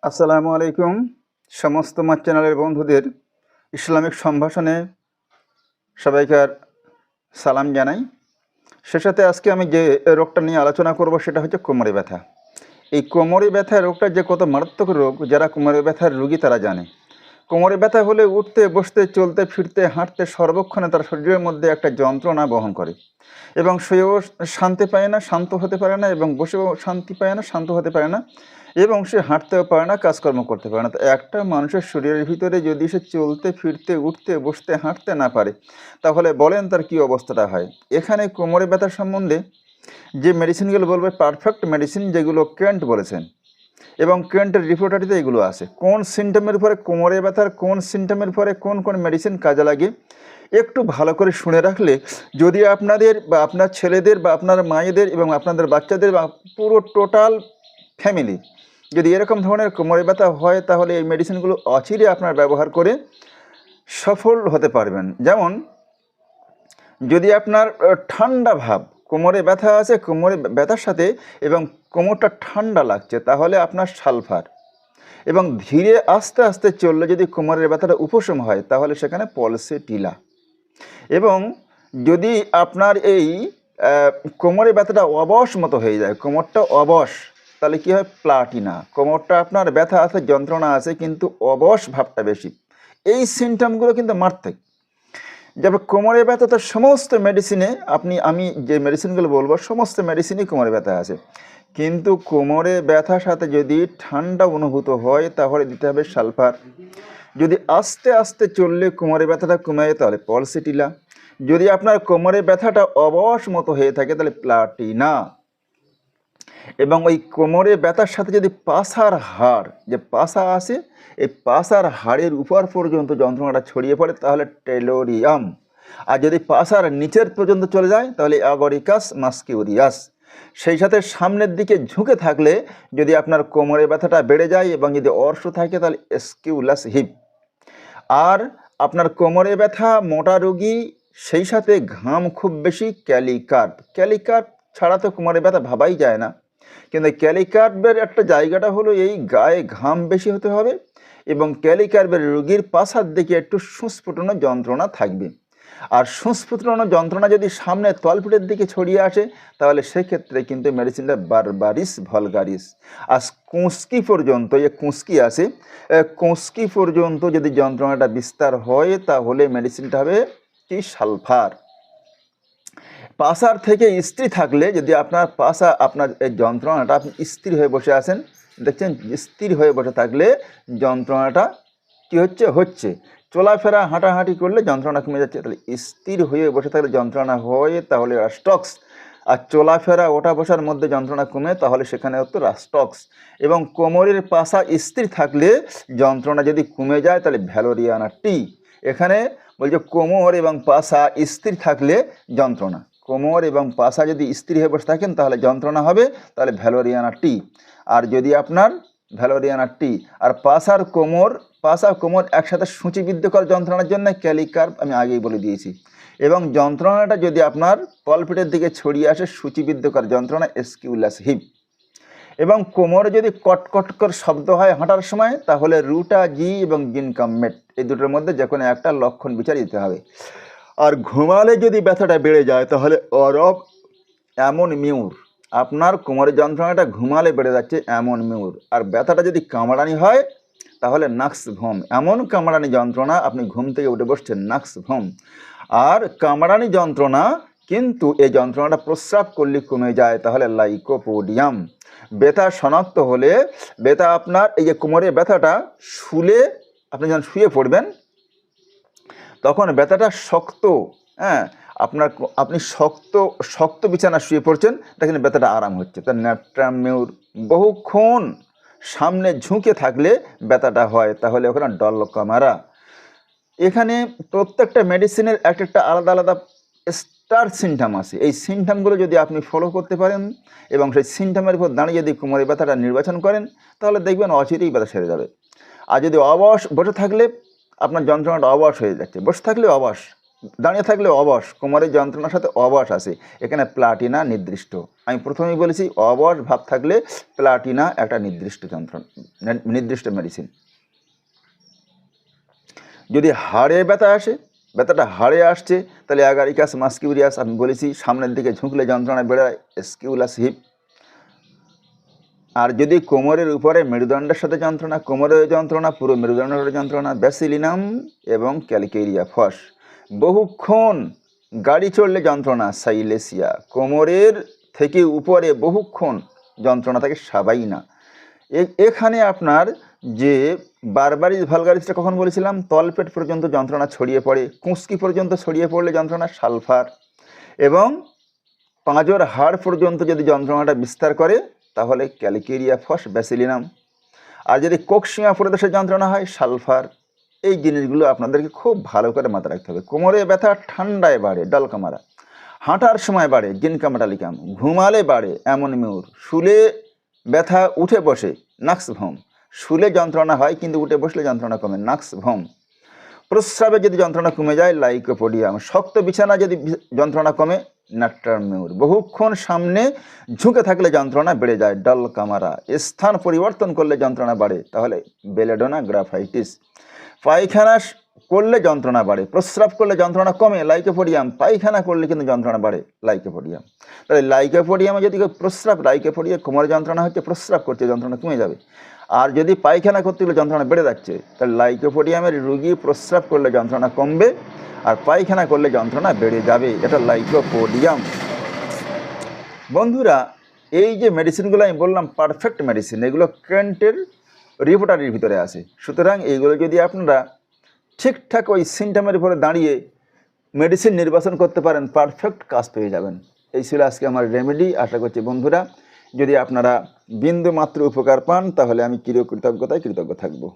আসসালামু আলাইকুম সমস্ত আমার চ্যানেলের বন্ধুদের ইসলামিক সম্ভাষণে সবাইকার সালাম জানাই। সে সাথে আজকে আমি যে রোগটা নিয়ে আলোচনা করব সেটা হচ্ছে কোমরে ব্যথা। এই কোমরে ব্যথা রোগটা যে কত মারাত্মক রোগ, যারা কোমরে ব্যথার রোগী তারা জানে। কোমরে ব্যথা হলে উঠতে বসতে চলতে ফিরতে হাঁটতে সর্বক্ষণে তার শরীরের মধ্যে একটা যন্ত্রণা বহন করে এবং সেও শান্তি পায় না, শান্ত হতে পারে না, এবং বসেও শান্তি পায় না, শান্ত হতে পারে না, এবং সে হাঁটতেও পারে না, কাজকর্ম করতে পারে না। তো একটা মানুষের শরীরের ভিতরে যদি সে চলতে ফিরতে উঠতে বসতে হাঁটতে না পারে, তাহলে বলেন তার কী অবস্থাটা হয়। এখানে কোমরে ব্যথার সম্বন্ধে যে মেডিসিনগুলো বলবে পারফেক্ট মেডিসিন, যেগুলো কেন্ট বলেছেন, এবং কেন্টের রিপোর্টারিতে এগুলো আছে। কোন সিমটমের পরে কোমরে ব্যথার কোন সিমটমের পরে কোন কোন মেডিসিন কাজে লাগে একটু ভালো করে শুনে রাখলে, যদি আপনাদের বা আপনার ছেলেদের বা আপনার মায়েদের এবং আপনাদের বাচ্চাদের বা পুরো টোটাল ফ্যামিলি যদি এরকম ধরনের কোমরে ব্যথা হয়, তাহলে এই মেডিসিনগুলো অচিরে আপনার ব্যবহার করে সফল হতে পারবেন। যেমন যদি আপনার ঠান্ডা ভাব, কোমরে ব্যথা আছে, কোমরে ব্যথার সাথে এবং কোমরটা ঠান্ডা লাগছে, তাহলে আপনার সালফার, এবং ধীরে আস্তে আস্তে চললে যদি কোমরের ব্যথাটা উপশম হয়, তাহলে সেখানে পলসেটিলা। এবং যদি আপনার এই কোমরে ব্যথাটা অবশ মতো হয়ে যায়, কোমরটা অবশ, তাহলে কী হয়, প্লাটিনা। কোমরটা আপনার ব্যথা আছে, যন্ত্রণা আছে, কিন্তু অবশ ভাবটা বেশি। এই সিমটমগুলো কিন্তু মারাত্মক। যেমন কোমরে ব্যথা তো সমস্ত মেডিসিনে আমি যে মেডিসিনগুলো বলবো সমস্ত মেডিসিনই কোমরে ব্যথা আছে, কিন্তু কোমরে ব্যথার সাথে যদি ঠান্ডা অনুভূত হয়, তাহলে দিতে হবে সালফার। যদি আস্তে আস্তে চললে কোমরে ব্যথাটা কমে যায়, তাহলে পলসেটিলা। যদি আপনার কোমরে ব্যথাটা অবশ মতো হয়ে থাকে, তাহলে প্লাটিনা। এবং ওই কোমরে ব্যথার সাথে যদি পাছার হাড়, যে পাছা আছে, এই পাছার হাড়ের উপর পর্যন্ত যন্ত্রণাটা ছড়িয়ে পড়ে, তাহলে টেলোরিয়াম। আর যদি পাছার নিচের পর্যন্ত চলে যায়, তাহলে অ্যাগরিকাস মাস্কিউরিয়াস। সেই সাথে সামনের দিকে ঝুঁকে থাকলে যদি আপনার কোমরে ব্যথাটা বেড়ে যায় এবং যদি অর্শ থাকে, তাহলে স্কিউলাস হিপ। আর আপনার কোমরে ব্যথা মোটা রোগী, সেই সাথে ঘাম খুব বেশি, ক্যালিকার্প। ক্যালিকার্প ছাড়া তো কোমরে ব্যথা ভাবাই যায় না, কিন্তু ক্যালিকার্পের একটা জায়গাটা হলো এই গায়ে ঘাম বেশি হতে হবে, এবং ক্যালিকার্পের রোগীর পাছার দিকে একটু সুস্ফুটনো যন্ত্রণা থাকবে। আর সুস্ফুটনো যন্ত্রণা যদি সামনে তলপেটের দিকে ছড়িয়ে আসে, তাহলে সেক্ষেত্রে কিন্তু মেডিসিনটা বারবারিস ভলগারিস। আর কুঁচকি পর্যন্ত, যে কুঁচকি আছে, কুঁচকি পর্যন্ত যদি যন্ত্রণাটা বিস্তার হয়, তাহলে মেডিসিনটা হবে কি, সালফার। পাছার থেকে স্থির থাকলে, যদি আপনার পাছা, আপনার এই যন্ত্রণাটা, আপনি স্থির হয়ে বসে আছেন, দেখছেন স্থির হয়ে বসে থাকলে যন্ত্রণাটা কী হচ্ছে চলাফেরা হাঁটাহাঁটি করলে যন্ত্রণা কমে যাচ্ছে। তাহলে স্থির হয়ে বসে থাকলে যন্ত্রণা হয়, তাহলে রাস্টক্স। আর চলাফেরা ওঠা বসার মধ্যে যন্ত্রণা কমে, তাহলে সেখানে হতো রাস্টক্স। এবং কোমরের পাছা স্থির থাকলে যন্ত্রণা যদি কমে যায়, তাহলে ভ্যালোরিয়ানা টি। এখানে বলছে কোমর এবং পাছা স্থির থাকলে যন্ত্রণা, কোমর এবং পাছা যদি স্থির হয়ে বসে থাকেন, তাহলে যন্ত্রণা হবে, তাহলে ভ্যালোরিয়ানা টি। আর যদি আপনার ভ্যালোরিয়ানা টি আর পাছা কোমর একসাথে সূচিবিদ্ধকর যন্ত্রণার জন্য ক্যালিকার্প, আমি আগেই বলে দিয়েছি। এবং যন্ত্রণাটা যদি আপনার তলপেটের দিকে ছড়িয়ে আসে, সূচিবিদ্ধকর যন্ত্রণা, স্কিউলাস হিপ। এবং কোমরে যদি কটকটকর শব্দ হয় হাঁটার সময়, তাহলে রুটাজি এবং জিনকামেট, এই দুটোর মধ্যে যে কোনো একটা লক্ষণ বিচার দিতে হবে। আর ঘুমালে যদি ব্যথাটা বেড়ে যায়, তাহলে অরব এমন মিউর। আপনার কোমরের যন্ত্রণাটা ঘুমালে বেড়ে যাচ্ছে, এমন মিউর। আর ব্যথাটা যদি কামড়ানি হয়, তাহলে নাক্স ভোম। এমন কামড়ানি যন্ত্রণা, আপনি ঘুম থেকে উঠে বসছেন, নাক্স ভোম। আর কামড়ানি যন্ত্রণা, কিন্তু এই যন্ত্রণাটা প্রস্রাব করলে কমে যায়, তাহলে লাইকোপোডিয়াম। ব্যথা শনাক্ত হলে, ব্যথা আপনার এই যে কোমরের ব্যথাটা শুলে, আপনি যখন শুয়ে পড়বেন, তখন ব্যথাটা শক্ত, হ্যাঁ, আপনি শক্ত বিছানা শুয়ে পড়ছেন, দেখেন ব্যথাটা আরাম হচ্ছে। তার ন্যাট্রামিউর। বহুক্ষণ সামনে ঝুঁকে থাকলে ব্যথাটা হয়, তাহলে ওখানে ডলকামারা। এখানে প্রত্যেকটা মেডিসিনের একটা আলাদা আলাদা স্টার সিমটম আছে। এই সিমটমগুলো যদি আপনি ফলো করতে পারেন এবং সেই সিমটমের উপর দাঁড়িয়ে যদি কোমরের ব্যথাটা নির্বাচন করেন, তাহলে দেখবেন অচিরেই ব্যথা সেরে যাবে। আর যদি অবশ বসে থাকলে, আপনার যন্ত্রণাটা অবশ হয়ে যাচ্ছে, বসে থাকলে অবশ, দাঁড়িয়ে থাকলে অবশ, কোমরের যন্ত্রণার সাথে অবশ আছে, এখানে প্লাটিনা নির্দিষ্ট। আমি প্রথমেই বলেছি অবশ ভাব থাকলে প্লাটিনা একটা নির্দিষ্ট যন্ত্রণা, নির্দিষ্ট মেডিসিন। যদি হাড়ে ব্যথা আসে, ব্যথাটা হাড়ে আসছে, তাহলে অ্যাগারিকাস মাস্কিউরিয়াস আমি বলেছি, সামনের দিকে ঝুঁকলে যন্ত্রণা বেড়ায়, স্কিউলাস হিপ। আর যদি কোমরের উপরে মেরুদণ্ডের সাথে যন্ত্রণা, কোমরের যন্ত্রণা, পুরো মেরুদণ্ডের যন্ত্রণা, ব্যাসিলিনাম এবং ক্যালিকেরিয়া ফস। বহুক্ষণ গাড়ি চড়লে যন্ত্রণা, সাইলেসিয়া। কোমরের থেকে উপরে বহুক্ষণ যন্ত্রণা থাকে, সাবাইনা। এখানে আপনার যে বারবারিস ভালগারিসটা কখন বলেছিলাম, তলপেট পর্যন্ত যন্ত্রণা ছড়িয়ে পড়ে, কুঁচকি পর্যন্ত ছড়িয়ে পড়লে যন্ত্রণা, সালফার। এবং পাঁজর হাড় পর্যন্ত যদি যন্ত্রণাটা বিস্তার করে তাহলে ক্যালিকেরিয়া ফস, ব্যাসিলিনাম। আর যদি কোকসিমা প্রদেশে যন্ত্রণা হয়, সালফার। এই জিনিসগুলো আপনাদেরকে খুব ভালো করে মাথায় রাখতে হবে। কোমরে ব্যথা ঠান্ডায় বাড়ে, ডালকামারা। হাঁটার সময় বাড়ে, জিনকামাটালিকাম। ঘুমালে বাড়ে, অ্যামোনিমিউর। শুলে ব্যথা উঠে বসে, নাক্স ভম। শুলে যন্ত্রণা হয় কিন্তু উঠে বসলে যন্ত্রণা কমে, নাক্স ভম। প্রস্রাবে যদি যন্ত্রণা কমে যায়, লাইকোপোডিয়াম। শক্ত বিছানা যদি যন্ত্রণা কমে, নাট্টারমিউর। বহুক্ষণ সামনে ঝুঁকে থাকলে যন্ত্রণা বেড়ে যায়, ডালকামারা। স্থান পরিবর্তন করলে যন্ত্রণা বাড়ে, তাহলে বেলেডোনা গ্রাফাইটিস। পায়খানা করলে যন্ত্রণা বাড়ে, প্রস্রাব করলে যন্ত্রণা কমে, লাইকোপোডিয়াম। পায়খানা করলে কিন্তু যন্ত্রণা বাড়ে, লাইকোপোডিয়াম। তাহলে লাইকোপোডিয়ামে যদি প্রস্রাব, লাইকোপোডিয়াম কোমরে যন্ত্রণা হচ্ছে, প্রস্রাব করছে, যন্ত্রণা কমে যাবে। আর যদি পায়খানা করতে গেলে যন্ত্রণা বেড়ে যাচ্ছে, তাহলে লাইকোপোডিয়ামের রুগী প্রস্রাব করলে যন্ত্রণা কমবে, আর পায়খানা করলে যন্ত্রণা বেড়ে যাবে। এটা লাইকোপোডিয়াম। বন্ধুরা, এই যে মেডিসিনগুলো আমি বললাম পারফেক্ট মেডিসিন, এগুলো কেন্টের রিপোর্টারির ভিতরে আছে। সুতরাং এইগুলো যদি আপনারা ঠিকঠাক ওই সিমটমের উপরে দাঁড়িয়ে মেডিসিন নির্বাচন করতে পারেন, পারফেক্ট কাজ পেয়ে যাবেন। এই ছিল আজকে আমার রেমেডি। আশা করছি বন্ধুরা যদি আপনারা বিন্দু মাত্র উপকার পান তাহলে আমি কৃতজ্ঞতায় কৃতজ্ঞ থাকবো।